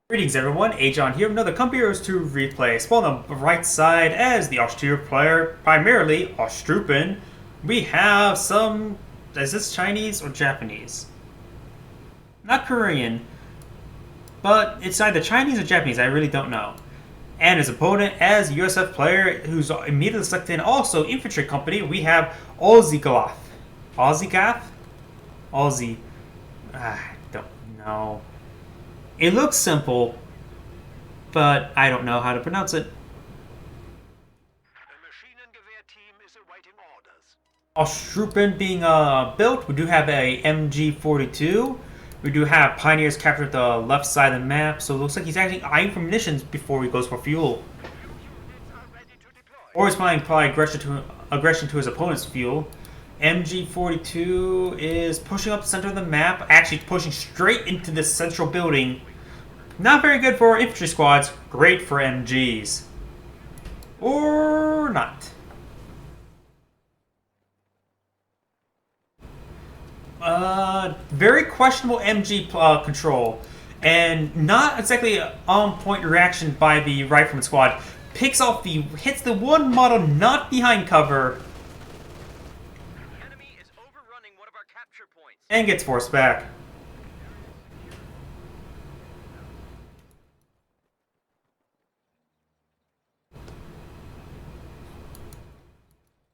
Greetings everyone, Agion here with another Computers to Replay. Spawn on the right side as the Ostheer player, primarily Ostrupen. We have some... is this Chinese or Japanese? Not Korean, but it's either Chinese or Japanese, I really don't know. And his opponent as USF player who's immediately selected in also infantry company, we have Oziligath. Oziligath? I don't know. It looks simple, but I don't know how to pronounce it. Ostrupen being built, we do have a MG42. We do have Pioneers captured the left side of the map, so it looks like he's actually eyeing for munitions before he goes for fuel. Or he's planning probably aggression to his opponent's fuel. MG42 is pushing up the center of the map, actually pushing straight into this central building. Not very good for infantry squads, great for MGs. Or not. Very questionable MG control. And not exactly on-point reaction by the rifleman squad. Hits the one model not behind cover. And gets forced back.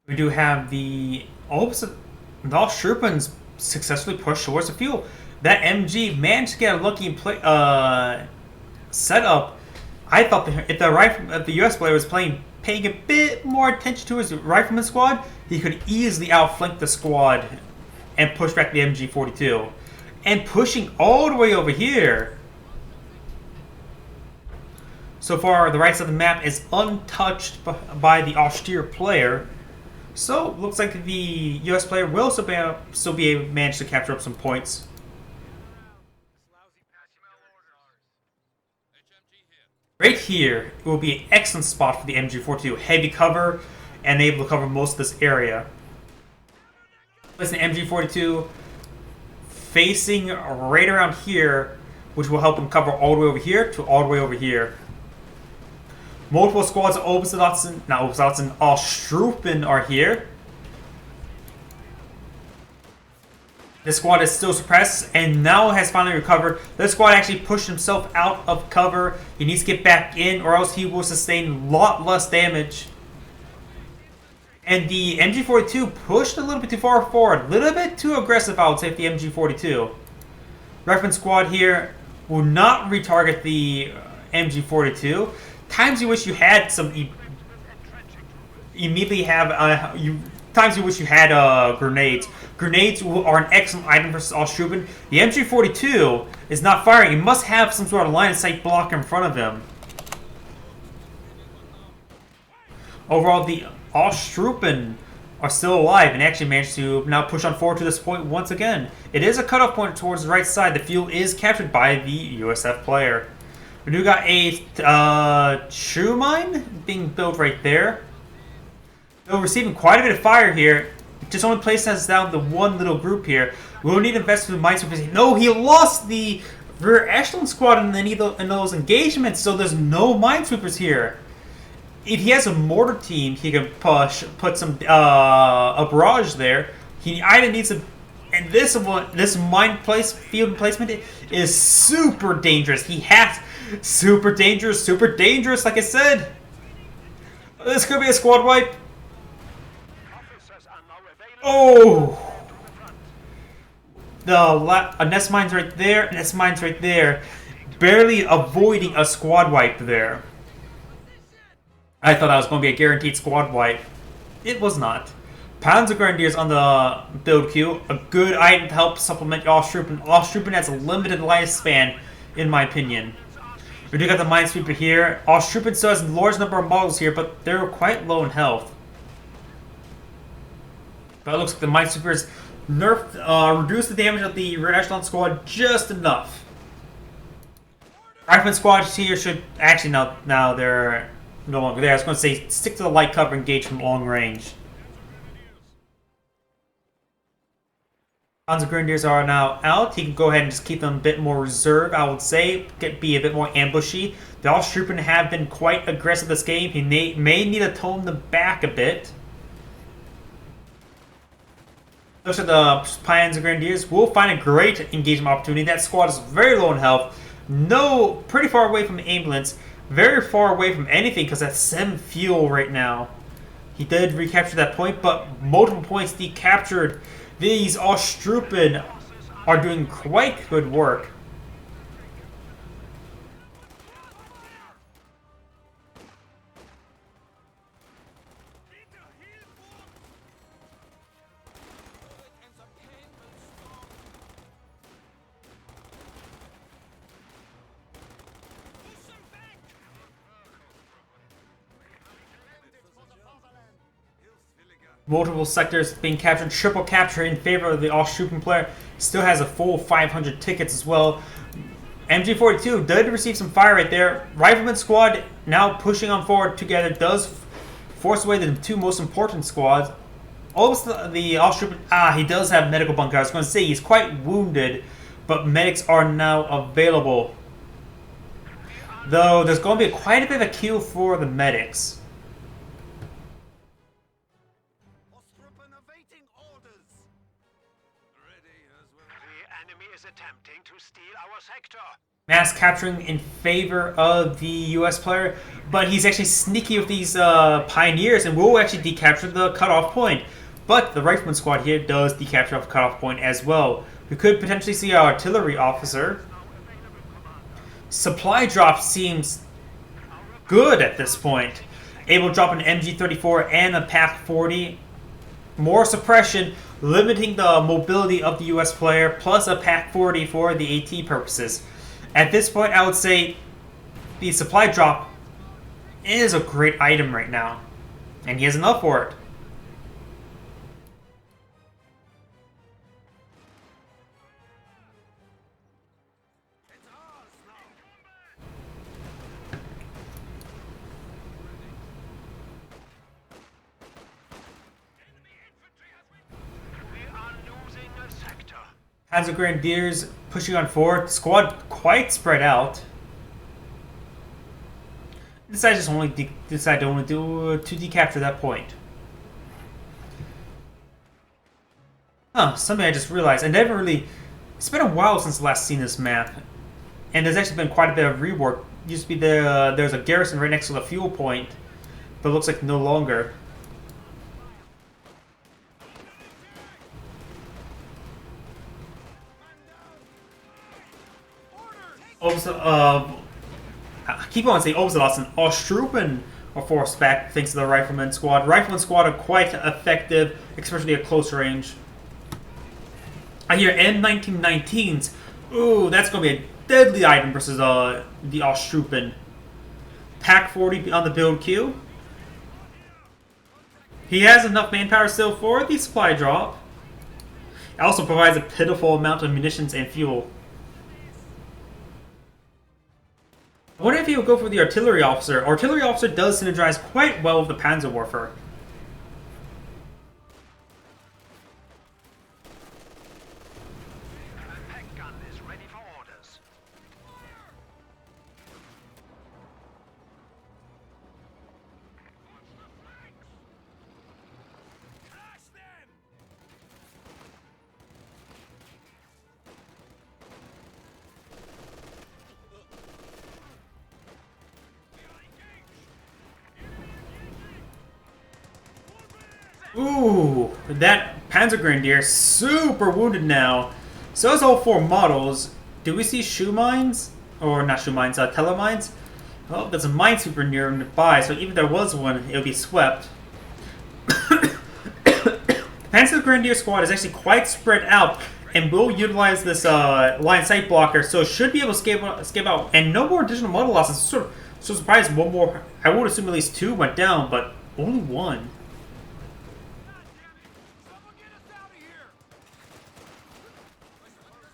We do have the Ostrupens successfully pushed towards the fuel. That MG managed to get a lucky setup. I thought if the US player was paying a bit more attention to his rifleman squad, he could easily outflank the squad and push back the MG42. And pushing all the way over here. So far, the right side of the map is untouched by the Ostheer player. So, looks like the US player will still be able to manage to capture up some points. Right here, it will be an excellent spot for the MG42. Heavy cover, and able to cover most of this area. Listen, MG42 facing right around here, which will help him cover all the way over here to all the way over here. Multiple squads of Ostrupen are here. This squad is still suppressed and now has finally recovered. This squad actually pushed himself out of cover. He needs to get back in or else he will sustain a lot less damage. And the MG42 pushed a little bit too far forward. A little bit too aggressive, I would say, for the MG42. Reference squad here will not retarget the MG42. Times you wish you had some times you wish you had grenades. Grenades are an excellent item for Ostrupen. The MG42 is not firing. He must have some sort of line of sight block in front of him. Overall, the Ostrupen are still alive and actually managed to now push on forward to this point once again. It is a cutoff point towards the right side. The fuel is captured by the USF player. We do got a true mine being built right there. Though receiving quite a bit of fire here, just only placing us down to one little group here. We'll need to invest in minesweepers. No, he lost the rear echelon squad in those engagements, so there's no minesweepers here. If he has a mortar team, he can put some a barrage there. He either needs to. And this field placement is super dangerous. He has super dangerous, like I said. This could be a squad wipe. Oh! A nest mine's right there, nest mine's right there. Barely avoiding a squad wipe there. I thought that was going to be a guaranteed squad wipe. It was not. Panzer Grenadiers on the build queue. A good item to help supplement Ostrupen. Ostrupen has a limited lifespan, in my opinion. We do got the Minesweeper here. Ostrupen still has a large number of models here, but they're quite low in health. But it looks like the Minesweepers reduced the damage of the rear echelon squad just enough. Rifleman squads here should actually now they're no longer there. I was going to say stick to the light cover, engage from long range. Panzer Grenadiers are now out. He can go ahead and just keep them a bit more reserved, I would say. Be a bit more ambushy. The Ostheer have been quite aggressive this game. He may need to tone them back a bit. Those are the Panzer Grenadiers. Will find a great engagement opportunity. That squad is very low in health. Pretty far away from the ambulance. Very far away from anything because that's 7 fuel right now. He did recapture that point, but multiple points decaptured. These Ostheer are doing quite good work. Multiple sectors being captured, triple capture in favor of the Ostheer player. Still has a full 500 tickets as well. MG42 did receive some fire right there. Rifleman squad now pushing on forward together does force away the 2 most important squads. Almost the Ostheer, he does have medical bunker. I was going to say he's quite wounded, but medics are now available. Though there's going to be quite a bit of a queue for the medics. Attempting to steal our sector. Mass capturing in favor of the US player, but he's actually sneaky with these pioneers and will actually decapture the cutoff point. But the rifleman squad here does decapture off the cutoff point as well. We could potentially see our artillery officer. Supply drop seems good at this point. Able to drop an MG34 and a PaK-40. More suppression, limiting the mobility of the US player, plus a PaK-40 for the AT purposes. At this point, I would say the supply drop is a great item right now, and he has enough for it. Panzer Grenadiers pushing on forward. Squad quite spread out. Decide to only to decapture that point. Something I just realized. It's been a while since last seen this map, and there's actually been quite a bit of rework. Used to be there's a garrison right next to the fuel point, but it looks like no longer. I keep on saying Oziligath and Ostheer are forced back thanks to the Rifleman squad. Rifleman squad are quite effective, especially at close range. I hear M1919s. Ooh, that's going to be a deadly item versus the Ostheer. PaK-40 on the build queue. He has enough manpower still for the supply drop. It also provides a pitiful amount of munitions and fuel. I wonder if he would go for the artillery officer. Artillery officer does synergize quite well with the Panzerwerfer. Ooh, that Panzer Grenadier super wounded now. So is all 4 models. Do we see shoe mines? Or not shoe mines, telemines? Well, there's a minesweeper nearby, so even if there was one, it would be swept. Panzer Grenadier squad is actually quite spread out and will utilize this line sight blocker, so it should be able to escape out. And no more additional model losses. So surprised one more. I would assume at least 2 went down, but only 1.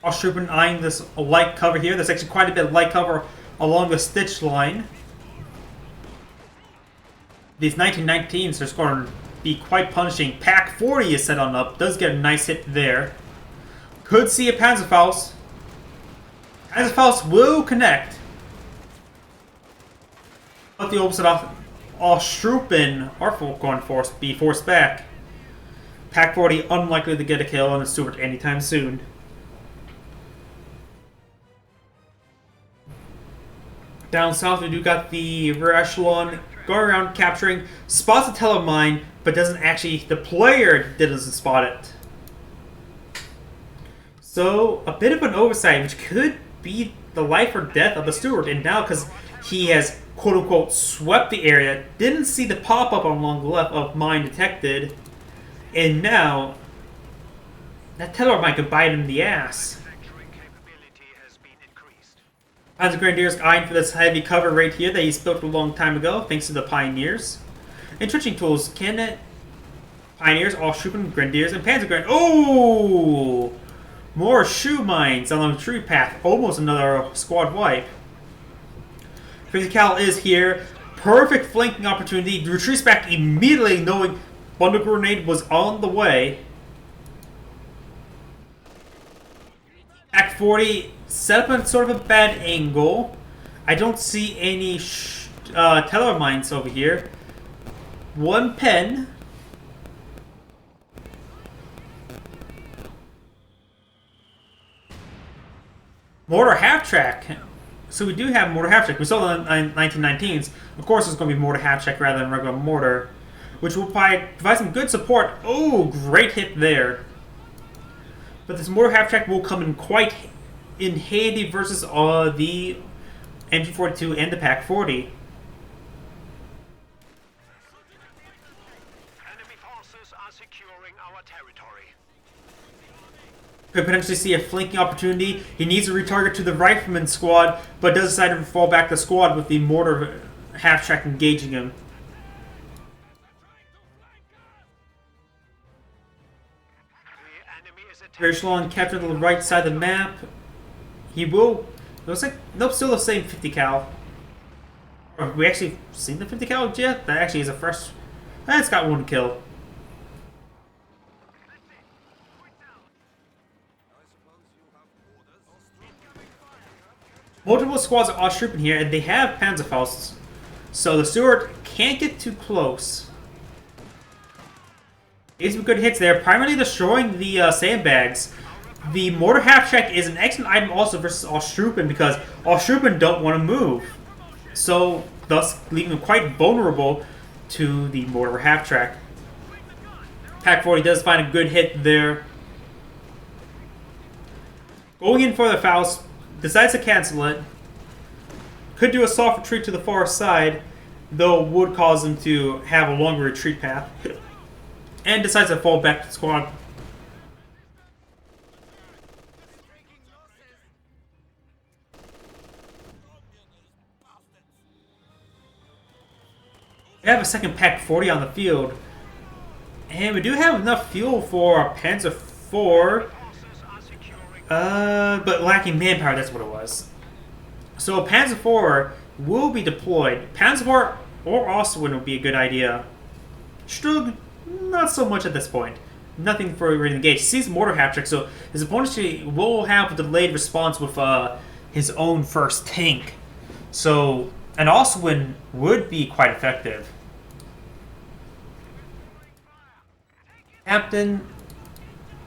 Ostheer eyeing this light cover here. There's actually quite a bit of light cover along the stitch line. These 1919s are going to be quite punishing. PaK-40 is set on up. Does get a nice hit there. Could see a Panzerfaust. Panzerfaust will connect. But the opposite of Ostrupen are going to be forced back. Pack 40 unlikely to get a kill on the Stuart anytime soon. Down south, we do got the rear echelon going around capturing, spots a telemine, but doesn't actually, the player doesn't spot it. So, a bit of an oversight, which could be the life or death of the Stuart. And now, because he has quote-unquote swept the area, didn't see the pop-up along the left of mine detected, and now that telemine could bite him in the ass. Panzer Grenadiers eyeing for this heavy cover right here that he's built a long time ago, thanks to the Pioneers. Entrenching tools, can it? Pioneers, Ostrupen, Grenadiers, and Panzer Grenadiers. Oh! More shoe mines along the tree path. Almost another squad wipe. 50 cal is here. Perfect flanking opportunity. Retreats back immediately, knowing bundle grenade was on the way. Act 40 set up in sort of a bad angle. I don't see any teller mines over here. One pen. Mortar half-track. So we do have mortar half-track. We saw the 1919s. Of course, it's going to be mortar half-track rather than regular mortar, which will provide some good support. Oh, great hit there. But this mortar half-track will come in quite in handy versus the MG42 and the Pack 40. Enemy forces are securing our territory. Could potentially see a flanking opportunity. He needs to retarget to the rifleman squad, but does decide to fall back the squad with the mortar half-track engaging him. Echelon captured the right side of the map. He will. Looks like nope, still the same 50 cal. Have we actually seen the 50 cal yet? That actually is a fresh. It's got one kill. Multiple squads are Ostrupen here, and they have Panzerfausts, so the Stuart can't get too close. Getting some good hits there, primarily destroying the sandbags. The mortar half-track is an excellent item also versus Ostrupen because Ostrupen don't want to move, so thus leaving them quite vulnerable to the mortar half-track. Pack 40 does find a good hit there. Going in for the Faust. Decides to cancel it. Could do a soft retreat to the far side, though would cause them to have a longer retreat path. And decides to fall back to the squad. We have a second Pack 40 on the field. And we do have enough fuel for a Panzer IV. But lacking manpower, that's what it was. So Panzer IV will be deployed. Panzer IV or Ostwind would be a good idea. Strug, not so much at this point. Nothing for to engage. Sees mortar half-track, so his opponent will have a delayed response with his own first tank. So an Ostwind would be quite effective. Captain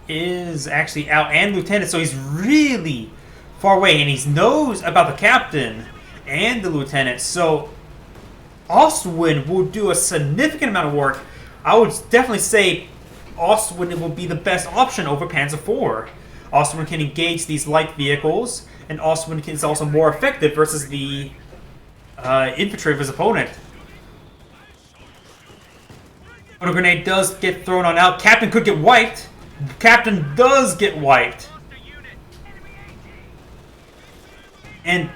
is actually out, and lieutenant, so he's really far away, and he knows about the captain and the lieutenant, so Ostwind will do a significant amount of work. I would definitely say Ostwind will be the best option over Panzer IV. Ostwind can engage these light vehicles, and Ostwind is also more effective versus the infantry of his opponent. But a grenade does get thrown on out. Captain could get wiped. Captain does get wiped. And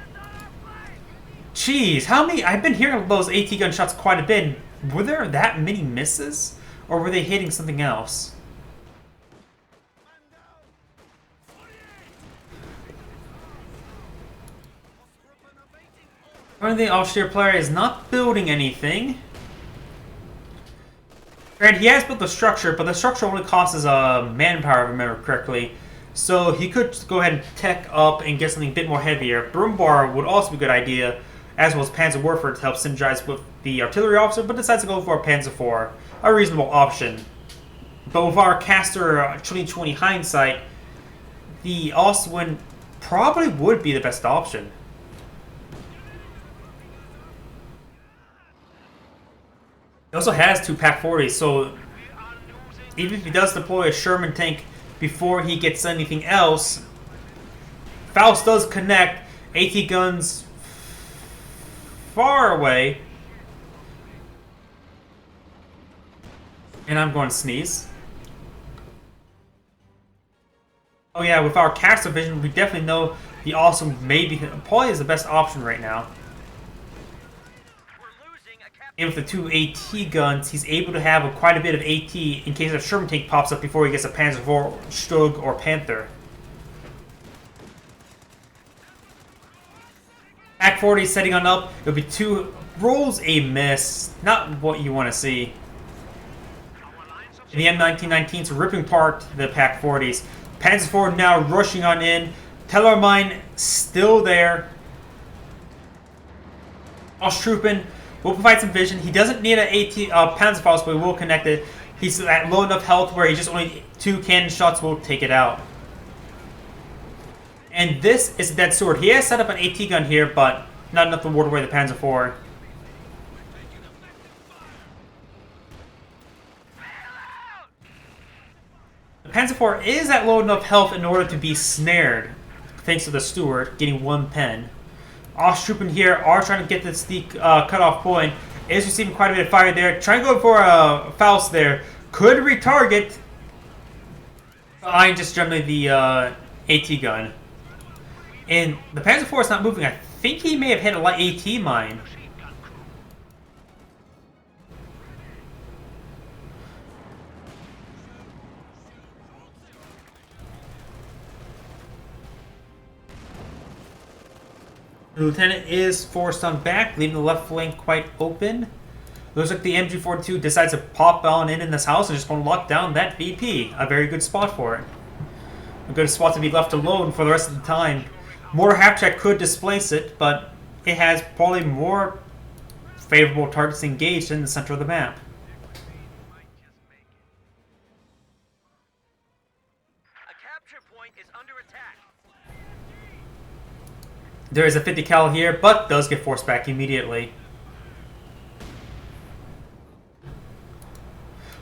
jeez, how many? I've been hearing those AT gunshots quite a bit. Were there that many misses? Or were they hitting something else? Apparently the Ostheer player is not building anything. Granted, he has built the structure, but the structure only costs manpower, if I remember correctly. So he could go ahead and tech up and get something a bit more heavier. Broombar would also be a good idea, as well as Panzer Warfare to help synergize with the artillery officer, but decides to go for a Panzer IV, a reasonable option. But with our caster 2020 hindsight, the Ostwind probably would be the best option. He also has 2 Pack 40s, so even if he does deploy a Sherman tank before he gets anything else, Faust does connect AT guns far away. And I'm going to sneeze. Oh yeah, with our caster vision, we definitely know the Awesome probably is the best option right now. And with the 2 AT guns, he's able to have quite a bit of AT in case a Sherman tank pops up before he gets a Panzer IV, Stug, or Panther. Pack 40 setting on up. It'll be 2 rolls a miss. Not what you want to see. In the M1919s ripping apart the Pack 40s. Panzer IV now rushing on in. Tellermine still there. Osttruppen will provide some vision. He doesn't need an AT Panzerfaust, but he will connect it. He's at low enough health where he just only 2 cannon shots will take it out. And this is a dead sword. He has set up an AT gun here, but not enough to ward away the Panzer IV. The Panzer IV is at low enough health in order to be snared, thanks to the Steward getting 1 pen. Osttruppen here are trying to get this cutoff point. Is receiving quite a bit of fire there. Trying to go for a Faust there. Could retarget. I just generally the AT gun. And the Panzer IV is not moving. I think he may have hit a light AT mine. The lieutenant is forced on back, leaving the left flank quite open. Looks like the MG42 decides to pop on in this house and just going to lock down that VP. A very good spot for it. A good spot to be left alone for the rest of the time. Mortar half-track could displace it, but it has probably more favorable targets engaged in the center of the map. A capture point is under attack. There is a 50 cal here, but does get forced back immediately.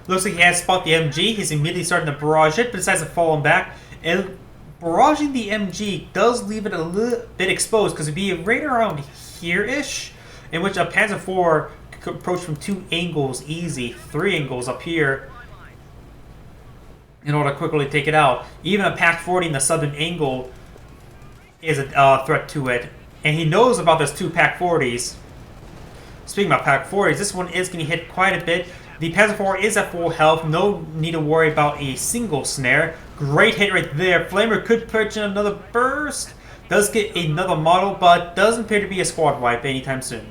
Looks like he has spot the MG. He's immediately starting to barrage it, but decides to fall him back. And barraging the MG does leave it a little bit exposed, because it'd be right around here-ish, in which a Panzer IV could approach from 2 angles easy, 3 angles up here, in order to quickly take it out. Even a Pack 40 in the southern angle is a threat to it, and he knows about those 2 Pack 40s. Speaking about Pack 40s, this one is getting hit quite a bit. The Panzer IV is at full health, no need to worry about a single snare. Great hit right there. Flamer could purchase another burst, does get another model, but doesn't appear to be a squad wipe anytime soon.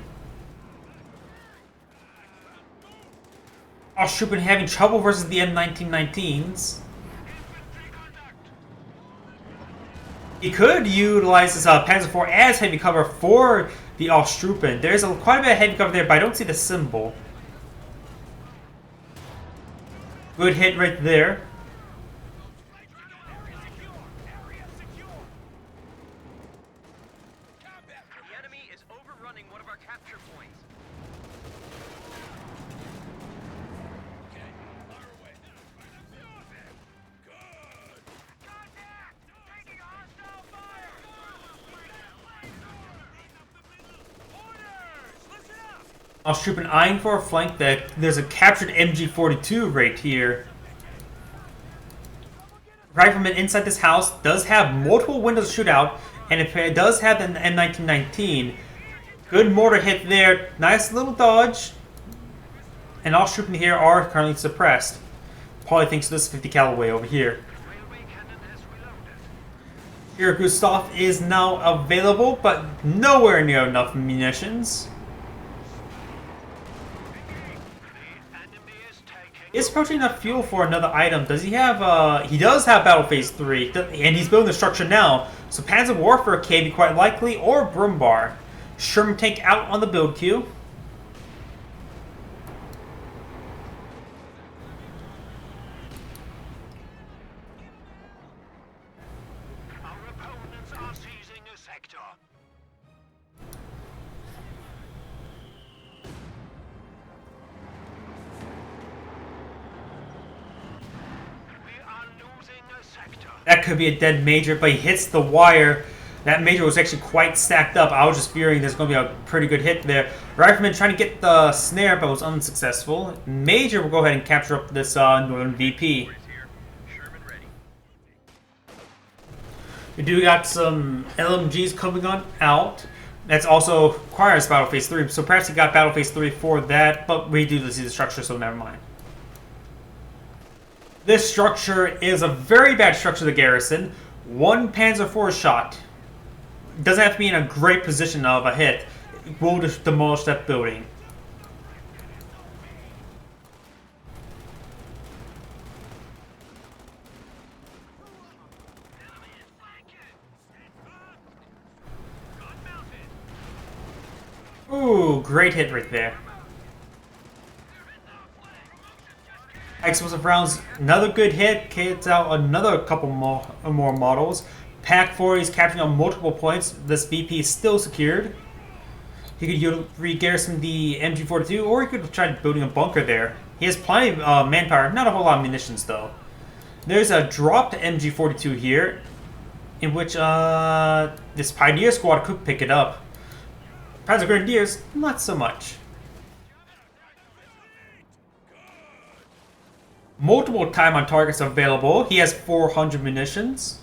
Osttruppen having trouble versus the M1919s. He could utilize this Panzer IV as heavy cover for the Osttruppen. There's quite a bit of heavy cover there, but I don't see the symbol. Good hit right there. The enemy is overrunning one of our capture points. Okay, fire away. Good. Contact! Taking a hostile fire! Orders! Listen up! Osttruppen eyeing for a flank. There's a captured MG42 right here. Rifleman inside this house does have multiple windows to shoot out, and if it does have an M1919, good mortar hit there. Nice little dodge. And Osttruppen here are currently suppressed. Probably thinks this 50 caliber over here. Here, Gustav is now available, but nowhere near enough munitions. Is approaching enough fuel for another item? Does he have, he does have Battle Phase 3, and he's building the structure now, so Panzer Warfare can be quite likely, or Brumbar. Sherman tank out on the build queue. Our opponents are seizing a sector. We are losing a sector. That could be a dead major, but he hits the wire. That major was actually quite stacked up. I was just fearing there's going to be a pretty good hit there. Rifleman trying to get the snare, but was unsuccessful. Major will go ahead and capture up this northern VP. We do got some LMGs coming on out. That's also requires Battle Phase 3, so perhaps he got Battle Phase 3 for that, but we do see the structure, so never mind. This structure is a very bad structure to the garrison. One Panzer IV shot. Doesn't have to be in a great position of a hit. It will just demolish that building. Ooh, great hit right there. Explosive rounds, another good hit. Gets out another couple more models. Pack 4 is capturing on multiple points. This VP is still secured. He could re-garrison the MG42, or he could try building a bunker there. He has plenty of manpower, not a whole lot of munitions though. There's a dropped MG42 here, in which this Pioneer Squad could pick it up. Panzer Grenadiers, not so much. Multiple time on targets available. He has 400 munitions.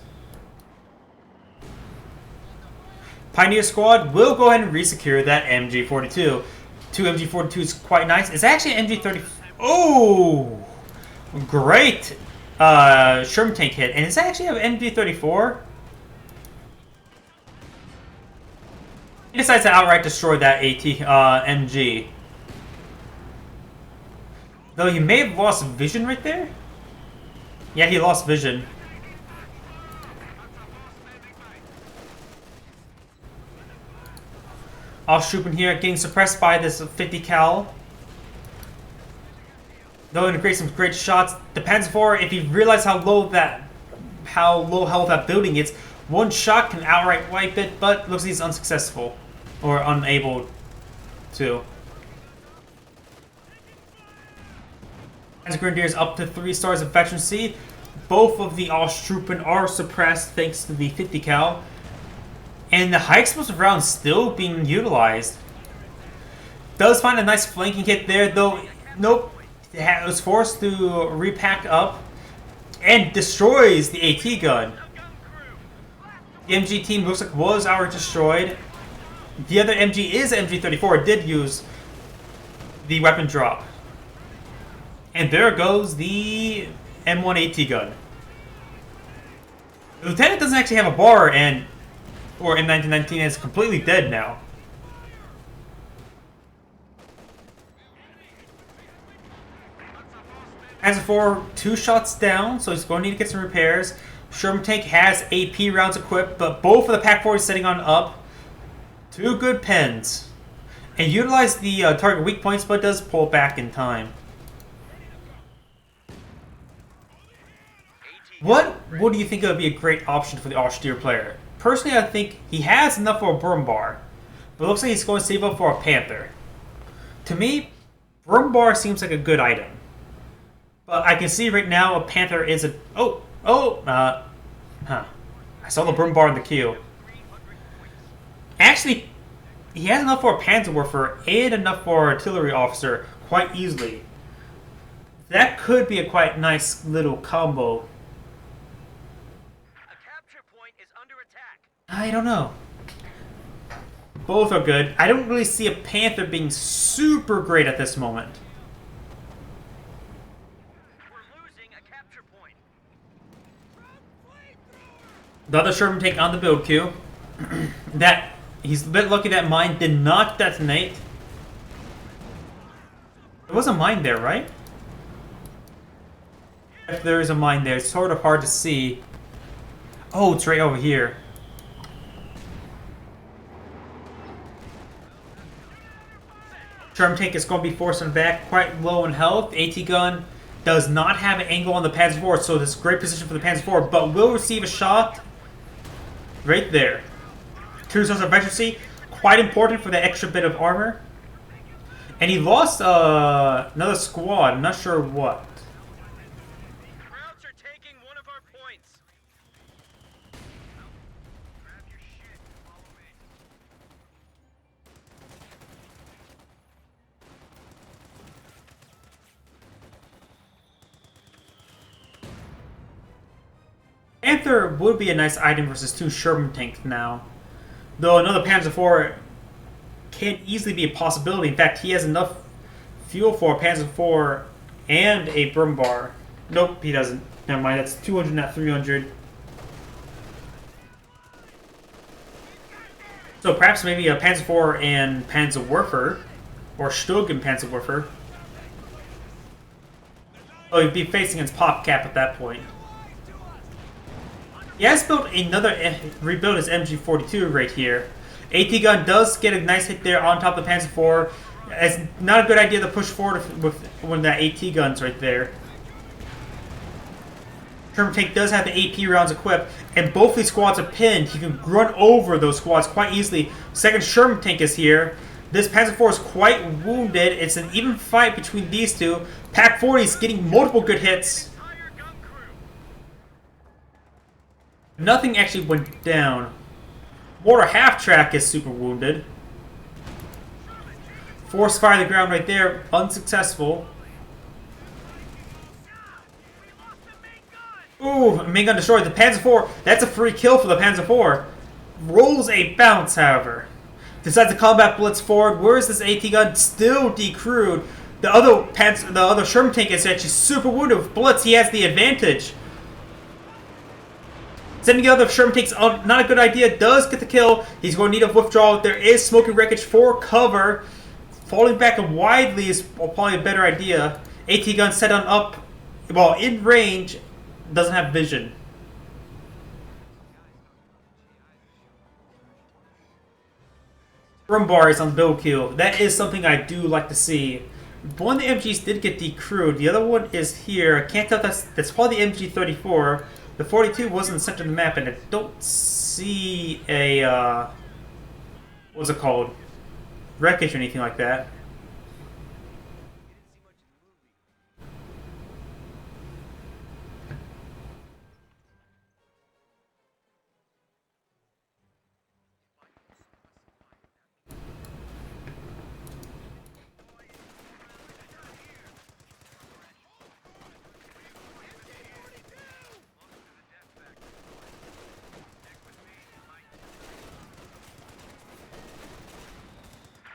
Pioneer Squad will go ahead and resecure that MG42. Two MG42 is quite nice. It's actually an MG30. Oh! Great Sherman tank hit. And it's actually an MG34. He decides to outright destroy that MG. Though he may have lost vision right there. Yeah, he lost vision. Ostheer here getting suppressed by this 50 cal. Though integrate some great shots. Depends for if you realize how low health that building is. One shot can outright wipe it, but looks like he's unsuccessful. Or unable to. As Grenadiers up to 3 stars of efficiency. Both of the Ostheer are suppressed thanks to the 50 cal. And the high explosive round still being utilized. Does find a nice flanking hit there, though. Nope. It was forced to repack up. And destroys the AT gun. The MG team looks like was outright destroyed. The other MG is MG34. It did use the weapon drop. And there goes the M1 AT gun. The lieutenant doesn't actually have a bar, and or M1919 is completely dead now. Panzer IV, 2 shots down, so he's going to need to get some repairs. Sherman tank has AP rounds equipped, but both of the Pack 4 is sitting on up. 2 good pens. And utilize the target weak points, but does pull back in time. What do you think would be a great option for the Ostheer player? Personally, I think he has enough for a Brumbar, but it looks like he's going to save up for a Panther. To me, Brumbar seems like a good item. But I can see right now a Panther is a... I saw the Brumbar in the queue. Actually, he has enough for a Panzer Warfare and enough for an artillery officer quite easily. That could be a quite nice little combo. I don't know. Both are good. I don't really see a Panther being super great at this moment. We're losing a capture point. The other Sherman tank on the build queue. That he's a bit lucky that mine did not detonate. There was a mine there, right? If there is a mine there, it's sort of hard to see. Oh, it's right over here. Sherman tank is going to be forced on the back, quite low in health. AT gun does not have an angle on the Panzer IV, so this is a great position for the Panzer IV, but will receive a shot right there. 2 stars of efficiency, quite important for the extra bit of armor. And he lost another squad, I'm not sure what. Krauts are taking one of our points. Grab your shit and follow me. Panther would be a nice item versus 2 Sherman tanks now. Though another Panzer IV can easily be a possibility. In fact, he has enough fuel for a Panzer IV and a Brumbar. Nope, he doesn't. Never mind, that's 200, not 300. So perhaps maybe a Panzer IV and Panzerwerfer, or Stug and Panzerwerfer. Oh, he'd be facing against PopCap at that point. He has built rebuilt his MG42 right here. AT gun does get a nice hit there on top of the Panzer IV. It's not a good idea to push forward with when that AT gun's right there. Sherman tank does have the AP rounds equipped, and both these squads are pinned. He can run over those squads quite easily. Second Sherman tank is here. This Panzer IV is quite wounded. It's an even fight between these two. Pack 40 is getting multiple good hits. Nothing actually went down. Mortar half-track is super wounded. Force fire the ground right there, unsuccessful. Ooh, main gun destroyed. The Panzer IV, that's a free kill for the Panzer IV. Rolls a bounce, however. Decides to combat blitz forward. Where is this AT gun? Still decrewed. The other Sherman tank is actually super wounded. With blitz, he has the advantage. Sending the other Sherman tanks on, not a good idea. Does get the kill. He's going to need a withdrawal. There is smoking wreckage for cover. Falling back widely is probably a better idea. AT gun set on up, well, in range, doesn't have vision. Brumbar is on build queue. That is something I do like to see. One of the MGs did get decrewed. The other one is here. I can't tell if that's probably the MG34. The 42 was in the center of the map, and I don't see a, what's it called? Wreckage or anything like that.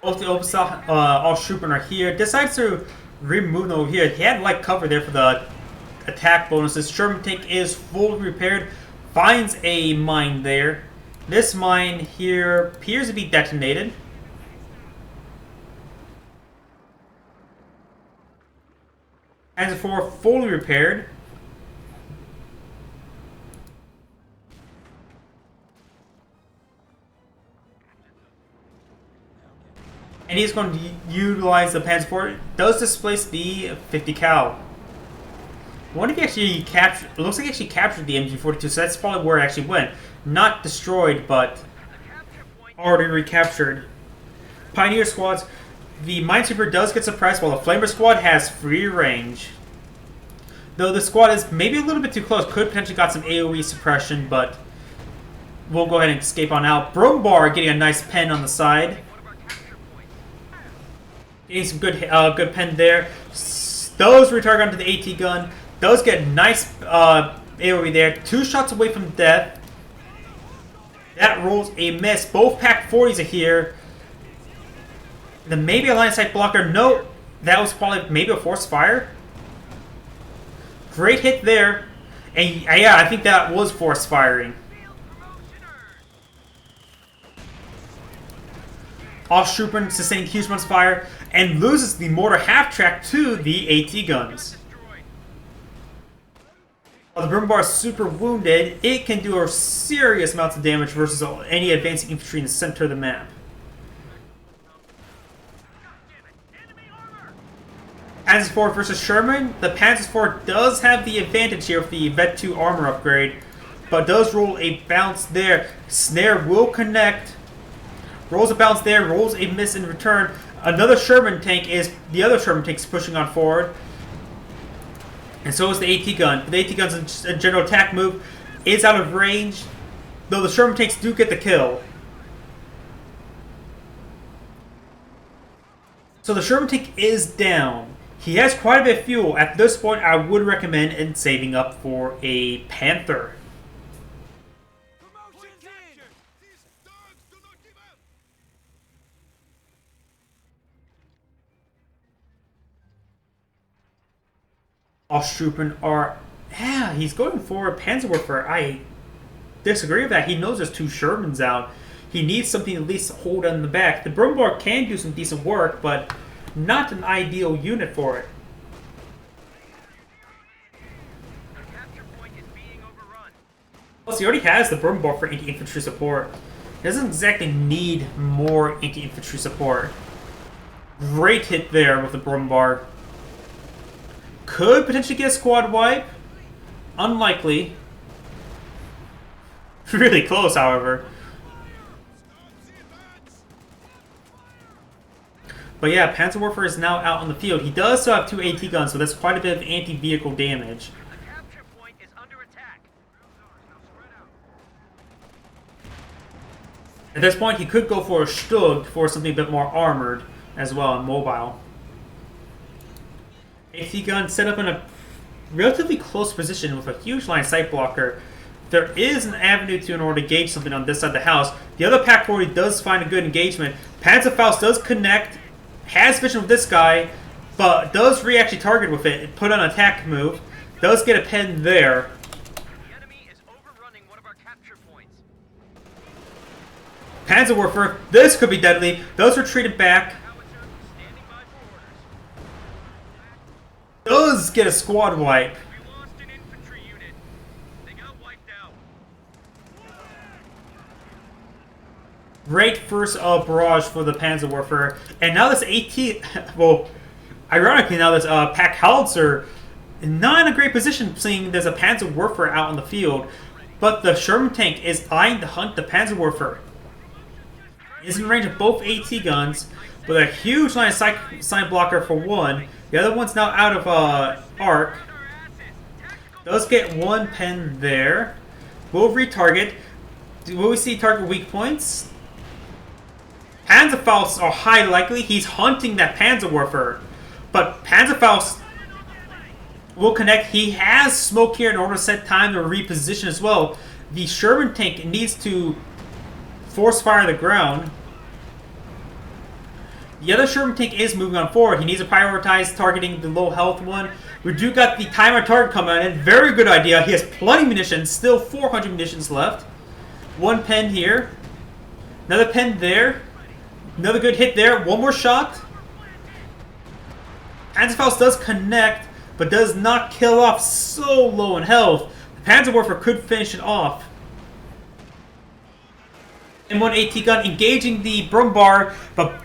Both the Ostheer are here. Decides to remove them over here. He had light cover there for the attack bonuses. Sherman tank is fully repaired. Finds a mine there. This mine here appears to be detonated. Panzer IV fully repaired. And he's going to utilize the Panzer IV. Does displace the 50 cal. I wonder if he actually captured. It looks like he actually captured the MG42, so that's probably where it actually went. Not destroyed, but already recaptured. Pioneer squads. The Minesweeper does get suppressed, while the Flamer squad has free range. Though the squad is maybe a little bit too close, could potentially got some AoE suppression, but we'll go ahead and escape on out. Brumbar getting a nice pen on the side. Getting some good pen there. Those retarget onto the AT gun. Those get nice AoE there. 2 shots away from death. That rolls a miss. Both Pack 40s are here. Then maybe a line of sight blocker. No, that was probably maybe a forced fire. Great hit there. And yeah, I think that was forced firing. Ostheer sustaining huge amounts of fire and loses the mortar half-track to the AT guns. While the Brumbar is super wounded, it can do a serious amounts of damage versus any advancing infantry in the center of the map. Panzer IV versus Sherman. The Panzer IV does have the advantage here with the Vet 2 armor upgrade, but does roll a bounce there. Snare will connect. Rolls a bounce there, rolls a miss in return. Another Sherman tank is the other Sherman tank's pushing on forward. And so is the AT gun. The AT gun's a general attack move is out of range, though the Sherman tanks do get the kill. So the Sherman tank is down. He has quite a bit of fuel. At this point, I would recommend in saving up for a Panther. Oststruppen are... Yeah, he's going for a Panzerwerfer. I disagree with that. He knows there's 2 Shermans out. He needs something to at least hold on the back. The Brumbar can do some decent work, but not an ideal unit for it. Plus, he already has the Brumbar for anti-infantry support. He doesn't exactly need more anti-infantry support. Great hit there with the Brumbar. Could potentially get a squad wipe. Unlikely. Really close, however. But yeah, Panzerwerfer is now out on the field. He does still have 2 AT guns, so that's quite a bit of anti-vehicle damage. At this point, he could go for a Stug for something a bit more armored as well and mobile. AT gun set up in a relatively close position with a huge line sight blocker. There is an avenue to in order to gauge something on this side of the house. The other Pack 40 does find a good engagement. Panzerfaust does connect, has vision with this guy, but does actually target with it. Put on an attack move. Does get a pen there. The enemy is overrunning one of our capture points. Panzerwerfer, this could be deadly. Does retreat it back. Standing by for orders. Does get a squad wipe. We lost an infantry unit. They got wiped out. Great first barrage for the Panzerwerfer. And now this AT... Well, ironically, now this Pack Howitzer not in a great position, seeing there's a Panzerwerfer out on the field. But the Sherman tank is eyeing to hunt the Panzerwerfer. Is in range of both AT guns, with a huge line of sight blocker for one. The other one's now out of arc. Does get one pen there. Will retarget. Will we see target weak points? Panzerfaust are high likely. He's hunting that Panzerwerfer. But Panzerfaust will connect. He has smoke here in order to set time to reposition as well. The Sherman tank needs to force fire the ground. The other Sherman tank is moving on forward. He needs to prioritize targeting the low health one. We do got the timer target coming in. Very good idea. He has plenty of munitions. Still 400 munitions left. One pen here. Another pen there. Another good hit there. One more shot. Panzerfaust does connect, but does not kill off so low in health. The Panzerwerfer could finish it off. M1 AT gun engaging the Brumbar, but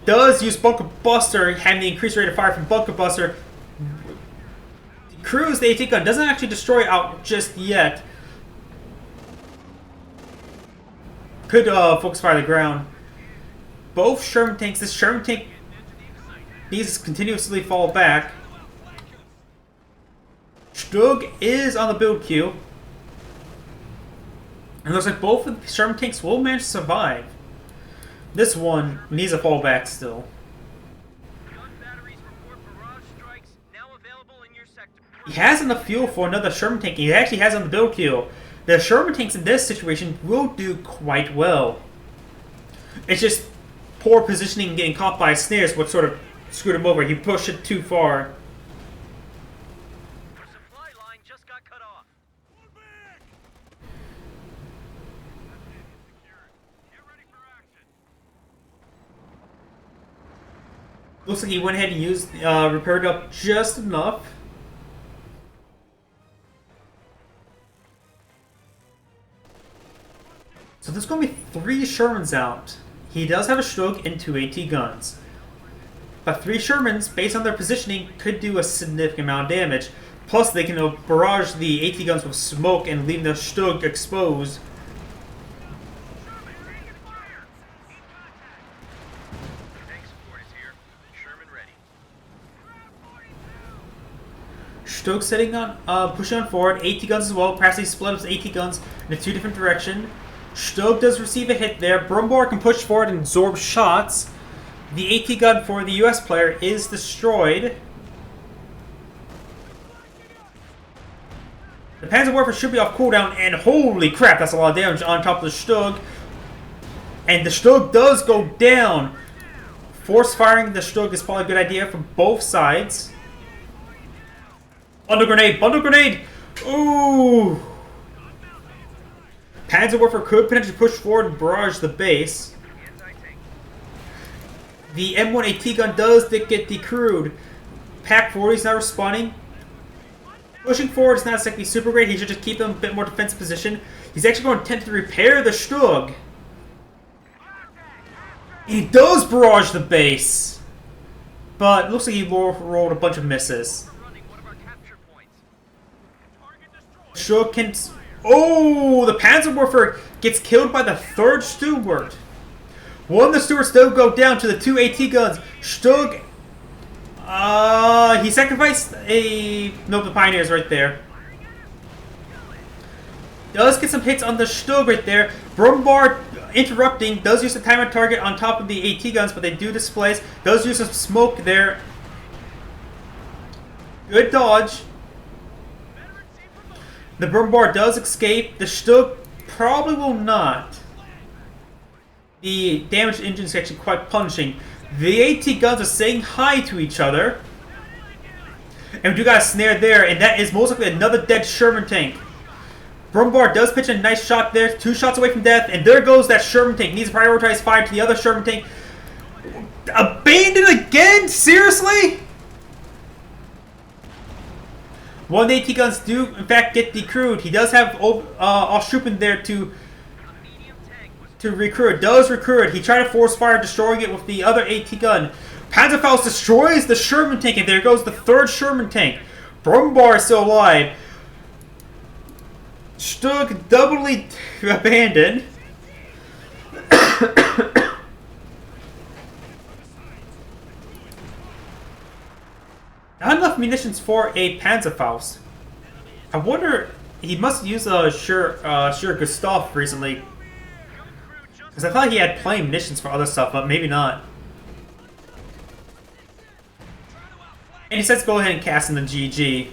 does use Bunker Buster, having the increased rate of fire from Bunker Buster. Cruise, the AT gun, doesn't actually destroy out just yet. Could focus fire the ground. Both Sherman tanks, this Sherman tank needs to continuously fall back. Stug is on the build queue. And it looks like both of the Sherman tanks will manage to survive. This one needs a fallback still. Gun batteries report barrage strikes now available in your sector. He has enough fuel for another Sherman tank. He actually has on the build queue. The Sherman tanks in this situation will do quite well. It's just poor positioning and getting caught by snares what sort of screwed him over. He pushed it too far. Our supply line just got cut off. Get ready for action. Looks like he went ahead and used repaired up just enough. So there's going to be 3 Shermans out. He does have a Stug and 2 AT guns. But 3 Shermans, based on their positioning, could do a significant amount of damage. Plus, they can barrage the AT guns with smoke and leave the Stug exposed. Stug setting on, pushing on forward. AT guns as well. Practically split up his AT guns in 2 different directions. Stug does receive a hit there. Brumbar can push forward and absorb shots. The AT gun for the US player is destroyed. The Panzerwerfer should be off cooldown, and holy crap, that's a lot of damage on top of the Stug. And the Stug does go down. Force firing the Stug is probably a good idea from both sides. Bundle grenade! Bundle grenade! Ooh! Panzerwerfer could potentially push forward and barrage the base. The M1 AT gun does get decrewed. Pack 40 is not responding. Pushing forward is not exactly super great. He should just keep them a bit more defensive position. He's actually going to attempt to repair the Stug. He does barrage the base. But it looks like he rolled a bunch of misses. Stug can... Oh! The Panzerwerfer gets killed by the 3rd Steward. One of the stewards still go down to the 2 AT guns. Stug... he sacrificed a... Nope, the Pioneers right there. Does get some hits on the Stug right there. Brumbar interrupting. Does use the timer target on top of the AT guns, but they do displace. Does use some smoke there. Good dodge. The Brumbar does escape. The Stug probably will not. The damaged engine is actually quite punishing. The AT guns are saying hi to each other. And we do got a snare there, and that is most likely another dead Sherman tank. Brumbar does pitch a nice shot there, 2 shots away from death, and there goes that Sherman tank. Needs to prioritize fire to the other Sherman tank. Abandoned again? Seriously? One of the AT guns do, in fact, get decrewed. He does have Ostheer there to recruit. Does recruit. He tried to force fire, destroying it with the other AT gun. Panzerfaust destroys the Sherman tank, and there goes the 3rd Sherman tank. Brumbar is still alive. Stug doubly abandoned. Not enough munitions for a Panzerfaust. I wonder, he must use a sure Gustav recently. Because I thought he had plenty of munitions for other stuff, but maybe not. And he says go ahead and cast in the GG.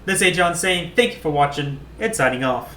This is Agion saying thank you for watching and signing off.